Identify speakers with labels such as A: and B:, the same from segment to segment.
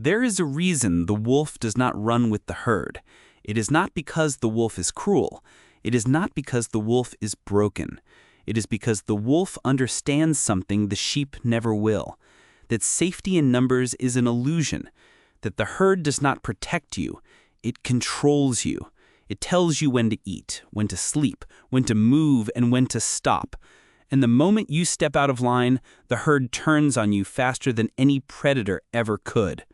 A: There is a reason the wolf does not run with the herd. It is not because the wolf is cruel. It is not because the wolf is broken. It is because the wolf understands something the sheep never will, that safety in numbers is an illusion, that the herd does not protect you, it controls you. It tells you when to eat, when to sleep, when to move, and when to stop. And the moment you step out of line, the herd turns on you faster than any predator ever could.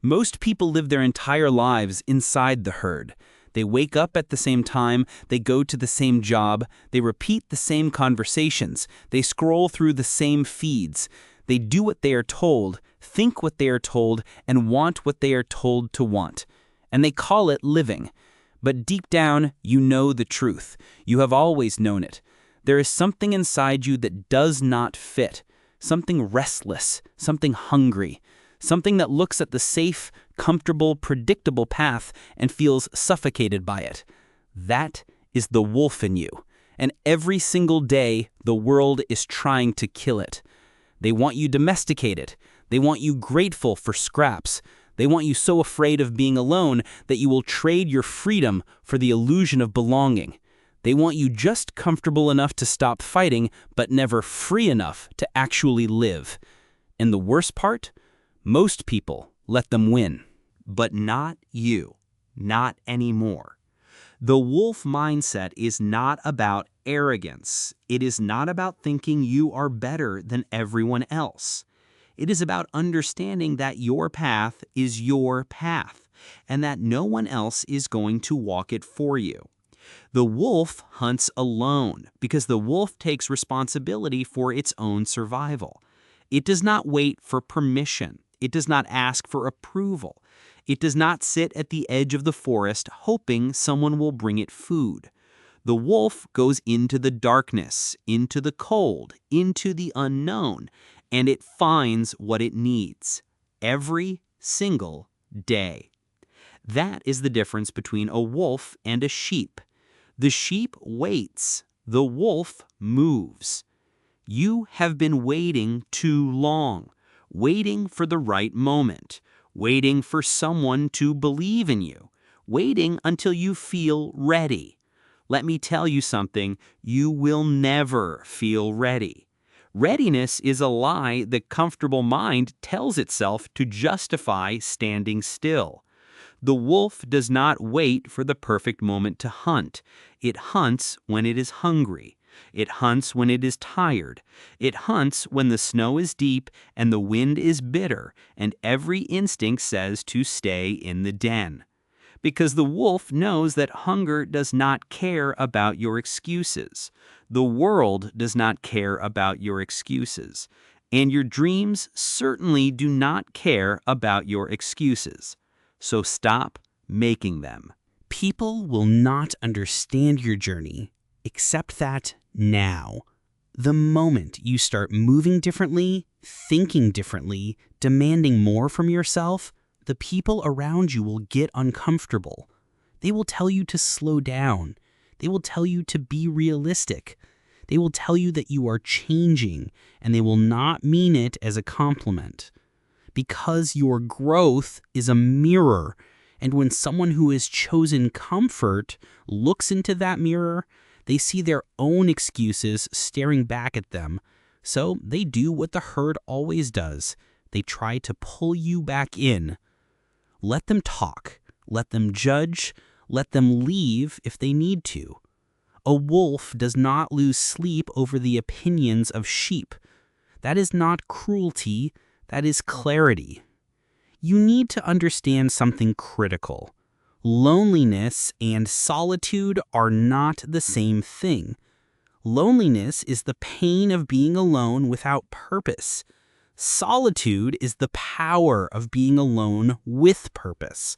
A: Most people live their entire lives inside the herd. They wake up at the same time, they go to the same job, they repeat the same conversations, they scroll through the same feeds. They do what they are told, think what they are told, and want what they are told to want. And they call it living. But deep down, you know the truth. You have always known it. There is something inside you that does not fit, something restless, something hungry, something that looks at the safe, comfortable, predictable path and feels suffocated by it. That is the wolf in you. And every single day, the world is trying to kill it. They want you domesticated. They want you grateful for scraps. They want you so afraid of being alone that you will trade your freedom for the illusion of belonging. They want you just comfortable enough to stop fighting, but never free enough to actually live. And the worst part? Most people let them win. But not you. Not anymore. The wolf mindset is not about arrogance. It is not about thinking you are better than everyone else. It is about understanding that your path is your path, and that no one else is going to walk it for you. The wolf hunts alone because the wolf takes responsibility for its own survival. It does not wait for permission. It does not ask for approval. It does not sit at the edge of the forest hoping someone will bring it food. The wolf goes into the darkness, into the cold, into the unknown, and it finds what it needs every single day. That is the difference between a wolf and a sheep. The sheep waits. The wolf moves. You have been waiting too long, waiting for the right moment, waiting for someone to believe in you, waiting until you feel ready. Let me tell you something, you will never feel ready. Readiness is a lie the comfortable mind tells itself to justify standing still. The wolf does not wait for the perfect moment to hunt. It hunts when it is hungry. It hunts when it is tired. It hunts when the snow is deep and the wind is bitter and every instinct says to stay in the den. Because the wolf knows that hunger does not care about your excuses. The world does not care about your excuses. And your dreams certainly do not care about your excuses. So stop making them. People will not understand your journey, except that now, the moment you start moving differently, thinking differently, demanding more from yourself, the people around you will get uncomfortable. They will tell you to slow down. They will tell you to be realistic. They will tell you that you are changing, and they will not mean it as a compliment. Because your growth is a mirror, and when someone who has chosen comfort looks into that mirror, they see their own excuses staring back at them. So they do what the herd always does. They try to pull you back in. Let them talk. Let them judge. Let them leave if they need to. A wolf does not lose sleep over the opinions of sheep. That is not cruelty. That is clarity. You need to understand something critical. Loneliness and solitude are not the same thing. Loneliness is the pain of being alone without purpose. Solitude is the power of being alone with purpose.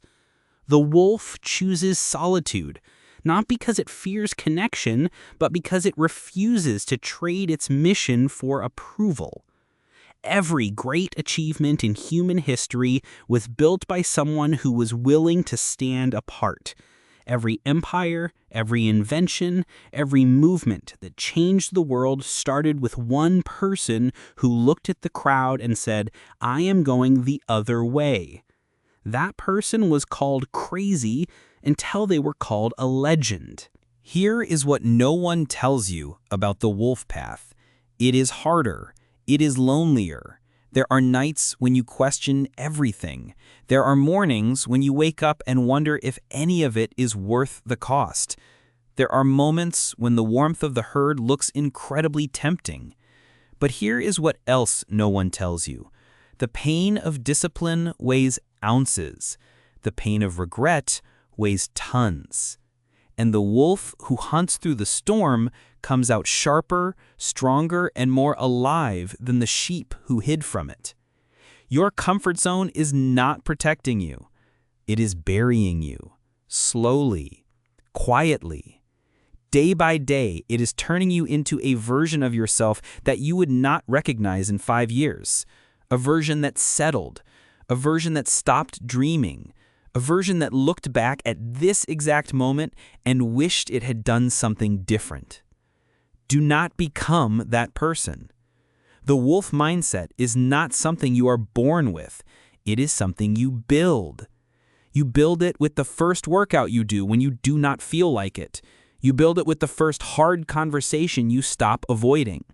A: The wolf chooses solitude, not because it fears connection, but because it refuses to trade its mission for approval. Every great achievement in human history was built by someone who was willing to stand apart. Every empire, every invention, every movement that changed the world started with one person who looked at the crowd and said, "I am going the other way." That person was called crazy until they were called a legend. Here is what no one tells you about the wolf path. It is harder. It is lonelier. There are nights when you question everything. There are mornings when you wake up and wonder if any of it is worth the cost. There are moments when the warmth of the herd looks incredibly tempting. But here is what else no one tells you. The pain of discipline weighs ounces. The pain of regret weighs tons. And the wolf who hunts through the storm comes out sharper, stronger, and more alive than the sheep who hid from it. Your comfort zone is not protecting you. It is burying you, slowly, quietly. Day by day, it is turning you into a version of yourself that you would not recognize in 5 years. A version that settled, a version that stopped dreaming, a version that looked back at this exact moment and wished it had done something different. Do not become that person. The wolf mindset is not something you are born with. It is something you build. You build it with the first workout you do when you do not feel like it. You build it with the first hard conversation you stop avoiding.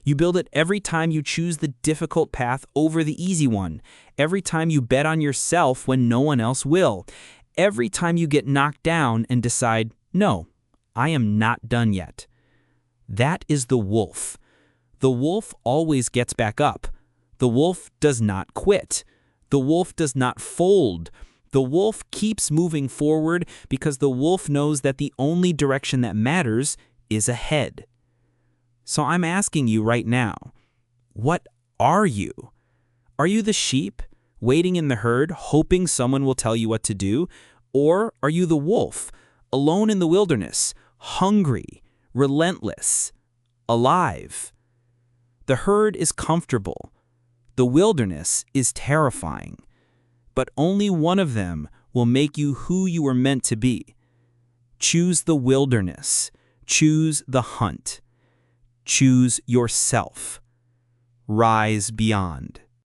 A: You build it every time you choose the difficult path over the easy one, every time you bet on yourself when no one else will, every time you get knocked down and decide, no, I am not done yet. That is the wolf. The wolf always gets back up. The wolf does not quit. The wolf does not fold. The wolf keeps moving forward because the wolf knows that the only direction that matters is ahead. So I'm asking you right now, what are you? Are you the sheep, waiting in the herd, hoping someone will tell you what to do? Or are you the wolf, alone in the wilderness, hungry, relentless, alive? The herd is comfortable. The wilderness is terrifying. But only one of them will make you who you were meant to be. Choose the wilderness. Choose the hunt. Choose yourself. Rise beyond.